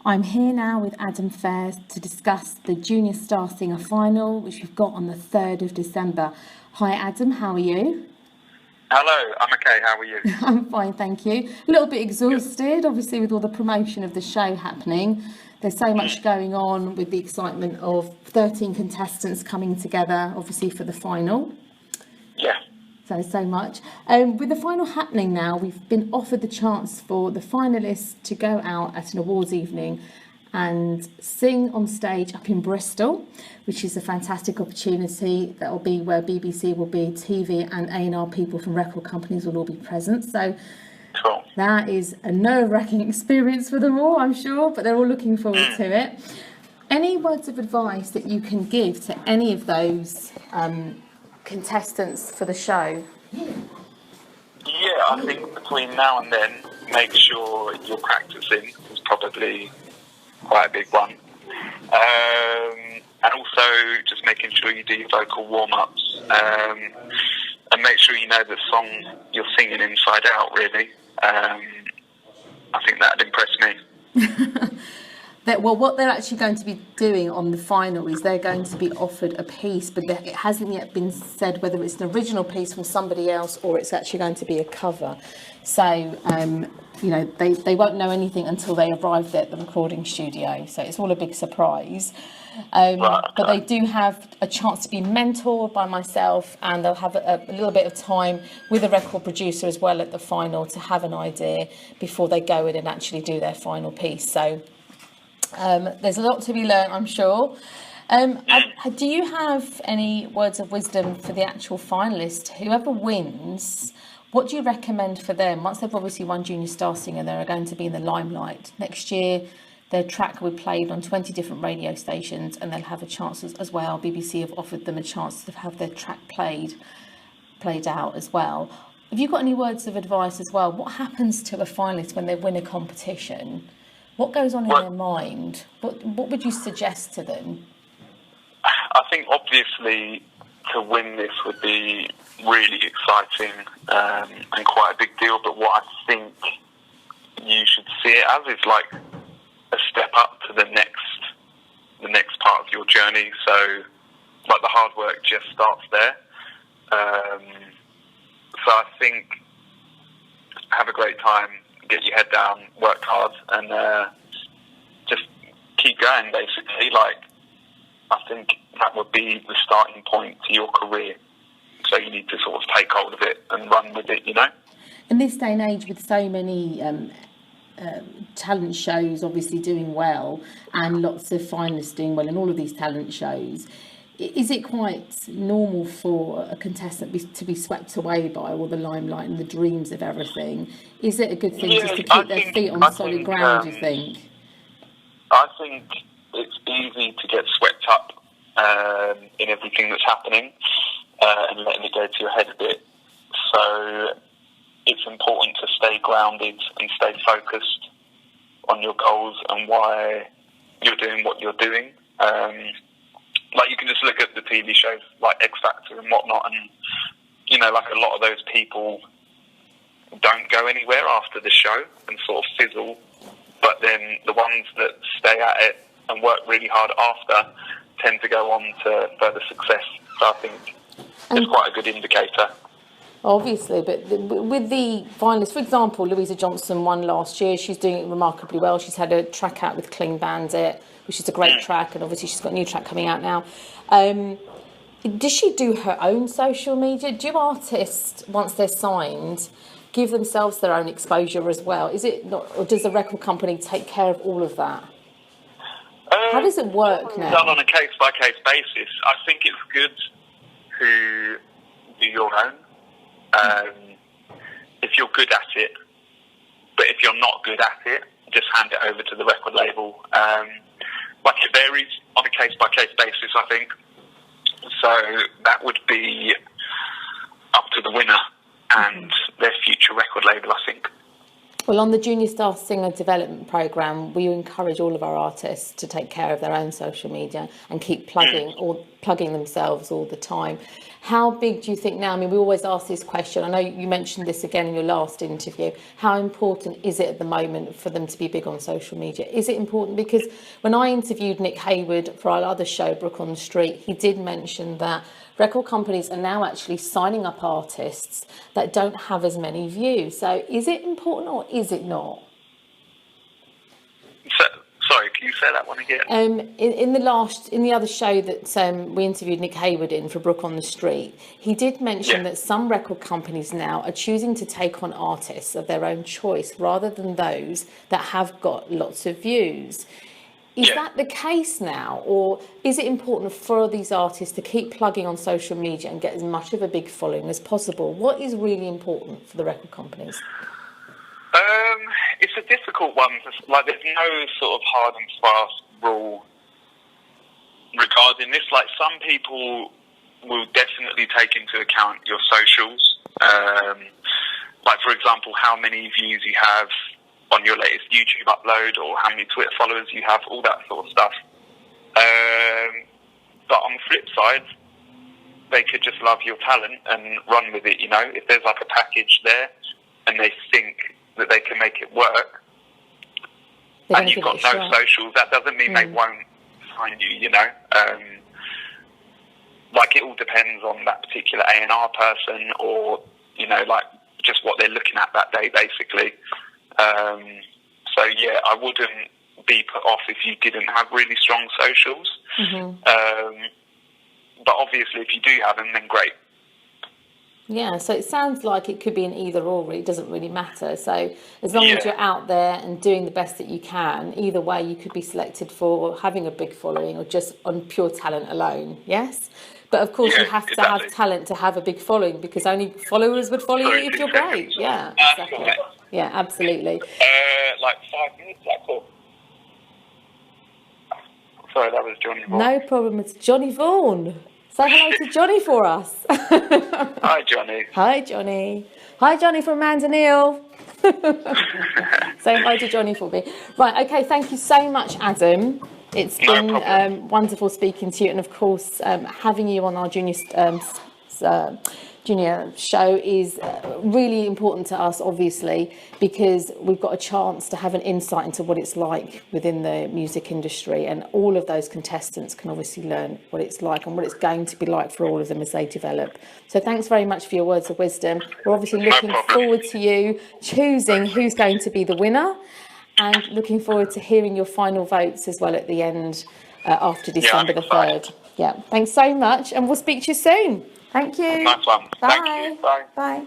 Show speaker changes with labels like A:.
A: I'm here now with Adam Fair to discuss the Junior Star Singer final, which we've got on the 3rd of December. Hi Adam, how are you?
B: Hello, I'm okay, how are you?
A: I'm fine, thank you. A little bit exhausted, obviously, with all the promotion of the show happening. There's so much going on with the excitement of 13 contestants coming together, obviously, for the final.
B: Yeah.
A: So much. With the final happening now, we've been offered the chance for the finalists to go out at an awards evening and sing on stage up in Bristol, which is a fantastic opportunity. That will be where BBC will be, TV and A&R people from record companies will all be present. So
B: Cool.
A: That is a nerve-wracking experience for them all, I'm sure, but they're all looking forward to it. Any words of advice that you can give to any of those contestants for the show?
B: Yeah, I think between now and then, make sure you're practicing is probably quite a big one. And also just making sure you do your vocal warm-ups and make sure you know the song you're singing inside out, really. I think that'd impress me.
A: What they're actually going to be doing on the final is they're going to be offered a piece, but it hasn't yet been said whether it's an original piece from somebody else or it's actually going to be a cover. So, they won't know anything until they arrive at the recording studio. So it's all a big surprise. But they do have a chance to be mentored by myself, and they'll have a little bit of time with a record producer as well at the final to have an idea before they go in and actually do their final piece. So there's a lot to be learned, I'm sure. Do you have any words of wisdom for the actual finalists? Whoever wins, what do you recommend for them? Once they've obviously won Junior Star Singer, they're going to be in the limelight. Next year, their track will be played on 20 different radio stations, and they'll have a chance as well. BBC have offered them a chance to have their track played out as well. Have you got any words of advice as well? What happens to a finalist when they win a competition? What goes on in their mind? What would you suggest to them?
B: I think obviously to win this would be really exciting and quite a big deal, but what I think you should see it as is like a step up to the next part of your journey. So like the hard work just starts there. So I think have a great time, get your head down, work hard, and just keep going, basically. Like, I think that would be the starting point to your career. So you need to sort of take hold of it and run with it,
A: In this day and age, with so many talent shows obviously doing well and lots of finalists doing well in all of these talent shows, is it quite normal for a contestant to be swept away by all the limelight and the dreams of everything? Is it a good thing just to keep their feet on solid ground, do you think?
B: I think it's easy to get swept up in everything that's happening and letting it go to your head a bit. So it's important to stay grounded and stay focused on your goals and why you're doing what you're doing. Like, you can just look at the TV shows like X Factor and whatnot, and like a lot of those people don't go anywhere after the show and sort of fizzle, but then the ones that stay at it and work really hard after tend to go on to further success. So I think it's quite a good indicator.
A: Obviously, but with the finalists, for example, Louisa Johnson won last year. She's doing it remarkably well. She's had a track out with Clean Bandit, which is a great track, and obviously she's got a new track coming out now. Does she do her own social media? Do artists, once they're signed, give themselves their own exposure as well? Is it not, or does the record company take care of all of that? How does it work now?
B: Done on a case-by-case basis. I think it's good to do your own. If you're good at it, but if you're not good at it, just hand it over to the record label. Like, it varies on a case-by-case basis, I think. So that would be up to the winner and their future record label, I think.
A: Well, on the Junior Star Singer Development Programme, we encourage all of our artists to take care of their own social media and keep plugging plugging themselves all the time. How big do you think now? I mean, we always ask this question. I know you mentioned this again in your last interview. How important is it at the moment for them to be big on social media? Is it important? Because when I interviewed Nick Hayward for our other show, Brook on the Street, he did mention that record companies are now actually signing up artists that don't have as many views. So is it important or is it not?
B: Sorry, can you say that one again?
A: In the other show that we interviewed Nick Hayward in for Brook on the Street, he did mention that some record companies now are choosing to take on artists of their own choice rather than those that have got lots of views. Is that the case now, or is it important for these artists to keep plugging on social media and get as much of a big following as possible? What is really important for the record companies?
B: It's a difficult one. Like, there's no sort of hard and fast rule regarding this. Like, some people will definitely take into account your socials. Like, for example, how many views you have on your latest YouTube upload, or how many Twitter followers you have, all that sort of stuff. But on the flip side, they could just love your talent and run with it, you know? If there's like a package there and they think that they can make it work, and you've got no socials, that doesn't mean they won't find you, you know? Like, it all depends on that particular A&R person, or, you know, like, just what they're looking at that day, basically. So, yeah, I wouldn't be put off if you didn't have really strong socials. But obviously, if you do have them, then great.
A: Yeah, so it sounds like it could be an either or, it doesn't really matter. So as long as you're out there and doing the best that you can, either way you could be selected for having a big following or just on pure talent alone, yes? But of course you have to have talent to have a big following, because only followers would follow you if you're great. Yeah, exactly. Yeah, absolutely.
B: Like 5 minutes, like, cool. Sorry, that was Johnny Vaughan.
A: No problem, it's Johnny Vaughan. Say hello to Johnny for us.
B: Hi, Johnny.
A: Hi, Johnny. Hi, Johnny from Amanda Neale. Say hi to Johnny for me. Right, okay, thank you so much, Adam. It's been wonderful speaking to you, and of course, having you on our junior show is really important to us, obviously, because we've got a chance to have an insight into what it's like within the music industry, and all of those contestants can obviously learn what it's like and what it's going to be like for all of them as they develop. So thanks very much for your words of wisdom. We're obviously looking forward to you choosing who's going to be the winner, and looking forward to hearing your final votes as well at the end after December the 3rd. Yeah, thanks so much, and we'll speak to you soon. Thank you.
B: Nice one.
A: Bye.
B: Thank you. Bye.
A: Bye.